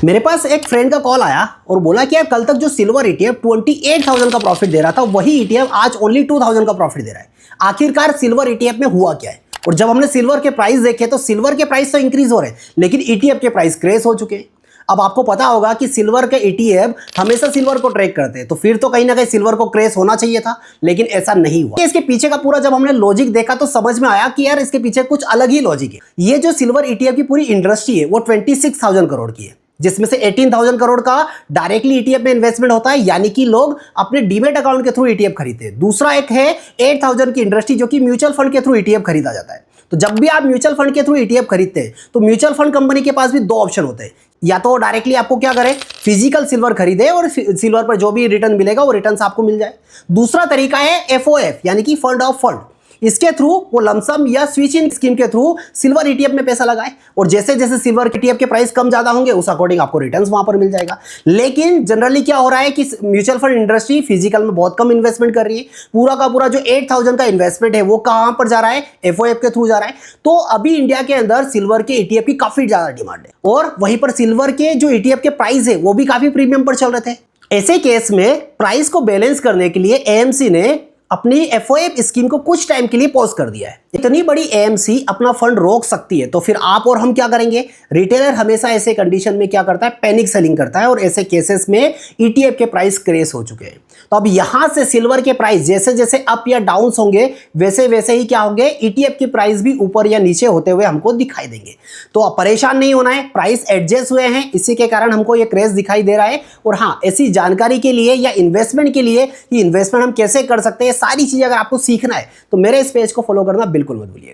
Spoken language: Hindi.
मेरे पास एक फ्रेंड का कॉल आया और बोला कि यार कल तक जो सिल्वर ईटीएफ 28,000 का प्रॉफिट दे रहा था वही ईटीएफ आज ओनली 2,000 का प्रॉफिट दे रहा है। आखिरकार सिल्वर ईटीएफ में हुआ क्या है? और जब हमने सिल्वर के प्राइस देखे तो सिल्वर के प्राइस तो इंक्रीज हो रहे हैं लेकिन ईटीएफ के प्राइस क्रेश हो चुके हैं। अब आपको पता होगा कि सिल्वर के ईटीएफ हमेशा सिल्वर को ट्रैक करते हैं, तो फिर तो कहीं ना कहीं सिल्वर को क्रेश होना चाहिए था, लेकिन ऐसा नहीं हुआ। इसके पीछे का पूरा जब हमने लॉजिक देखा तो समझ में आया कि यार इसके पीछे कुछ अलग ही लॉजिक है। ये जो सिल्वर ईटीएफ की पूरी इंडस्ट्री है वो 26,000 करोड़ की है, जिसमें से 18,000 करोड़ का डायरेक्टली ईटीएफ में इन्वेस्टमेंट होता है, यानी कि लोग अपने डीमेट अकाउंट के थ्रू ईटीएफ खरीदते हैं। दूसरा एक है 8,000 की इंडस्ट्री जो कि म्यूचुअल फंड के थ्रू ईटीएफ खरीदा जाता है। तो जब भी आप म्यूचुअल फंड के थ्रू ईटीएफ खरीदते हैं तो म्यूचुअल फंड कंपनी के पास भी दो ऑप्शन होते हैं, या तो डायरेक्टली आपको क्या करे, फिजिकल सिल्वर खरीदे और सिल्वर पर जो भी रिटर्न मिलेगा वो रिटर्न आपको मिल जाए। दूसरा तरीका है एफओएफ यानी कि फंड ऑफ फंड, इसके थ्रू वो लमसम या स्विच इन स्कीम के थ्रू सिल्वर ईटीएफ में पैसा लगाए और जैसे जैसे सिल्वर ईटीएफ के प्राइस कम ज्यादा होंगे उस अकॉर्डिंग आपको रिटर्न्स वहां पर मिल जाएगा। लेकिन जनरली क्या हो रहा है कि म्यूचुअल फंड इंडस्ट्री फिजिकल में बहुत कम इन्वेस्टमेंट कर रही है। पूरा का पूरा जो 8,000 का इन्वेस्टमेंट है वो कहां पर जा रहा है, एफओएफ के थ्रू जा रहा है। तो अभी इंडिया के अंदर सिल्वर के ईटीएफ की काफी ज्यादा डिमांड है और वहीं पर सिल्वर के जो ईटीएफ के प्राइस है वो भी काफी प्रीमियम पर चल रहे थे। ऐसे केस में प्राइस को बैलेंस करने के लिए एएमसी ने अपनी एफओएफ स्कीम को कुछ टाइम के लिए पॉज कर दिया है। इतनी बड़ी एएमसी अपना फंड रोक सकती है तो फिर आप और हम क्या करेंगे? रिटेलर हमेशा ऐसे कंडीशन में क्या करता है, पैनिक सेलिंग करता है और ऐसे केसेस में ईटीएफ के प्राइस क्रेश हो चुके हैं। तो अब यहां से सिल्वर के प्राइस जैसे जैसे अप या डाउन होंगे वैसे वैसे ही क्या होंगे, ईटीएफ के प्राइस भी ऊपर या नीचे होते हुए हमको दिखाई देंगे। तो अब परेशान नहीं होना है, प्राइस एडजस्ट हुए हैं, इसी के कारण हमको ये क्रेश दिखाई दे रहा है। और हाँ, ऐसी जानकारी के लिए या इन्वेस्टमेंट के लिए कि इन्वेस्टमेंट हम कैसे कर सकते हैं, सारी चीजें अगर आपको सीखना है तो मेरे इस पेज को फॉलो करना बिल्कुल मत भूलिए।